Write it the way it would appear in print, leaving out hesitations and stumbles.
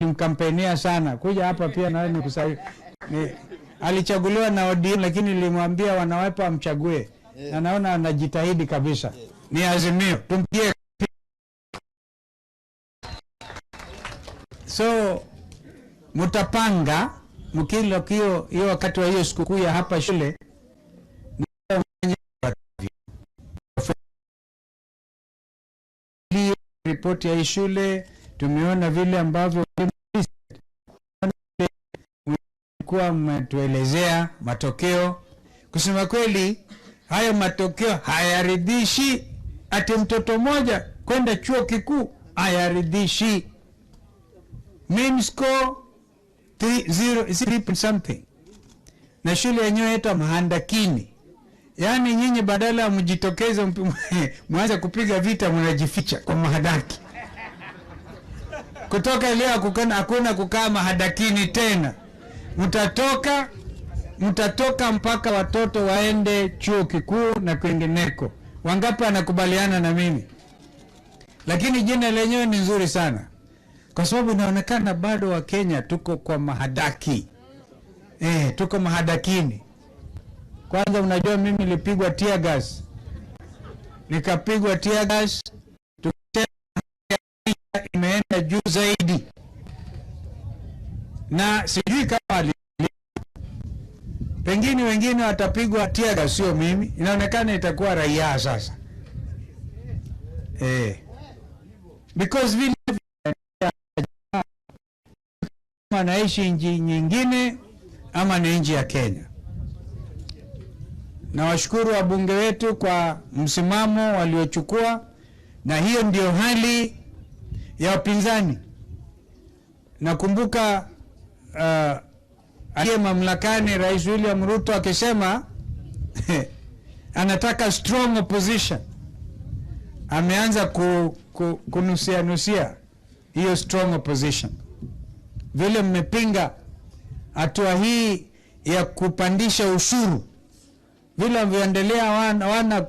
mkampenia sana kuja hapa pia na alichaguliwa na ODM, lakini nilimwambia wanawapa amchague na naona anajitahidi kabisa. Ni Azimio, tumpigie. So mutapanga mkilo hiyo wakati wa hiyo sikukuu ya hapa shule, ripoti ya shule tumeona vile ambavyo mlikuwa mmetuelezea matokeo. Kusema kweli hayo matokeo hayaridhishi. Ati mtoto mmoja kwenda chuo kikuu hayaridhishi. Mean score 3 something. Na shule yenyewe yetu mahandakini. Yaani nyinyi badala mjitokeze mwanza kupiga vita mnajificha kwa mahadaki. Kutoka leo hakuna kukaa mahadakini tena. Mtatoka mpaka watoto waende chuo kikuu na kwingineko. Wangapi anakubaliana na mimi? Lakini jina lenyewe ni nzuri sana. Kwa sababu inaonekana bado wa Kenya tuko kwa mahadaki. Tuko mahadakini. Kwanza unajua mimi nilipigwa tear gas. Nikapigwa tear gas. Imeenda juu zaidi. Na sijui kama pengine wengine watapigwa tear gas, sio mimi. Inaonekana itakuwa raia sasa. Because vile anaishi nchi nyingine ama ni nchi ya Kenya. Na washukuru wabunge wetu kwa msimamo waliochukua, na hiyo ndio hali ya wapinzani. Nakumbuka aliye mamlakani Rais William Ruto akisema anataka strong opposition. Ameanza kunusia hiyo strong opposition. Vile mmepinga hatua hii ya kupandisha ushuru, vile mvyoendelea wana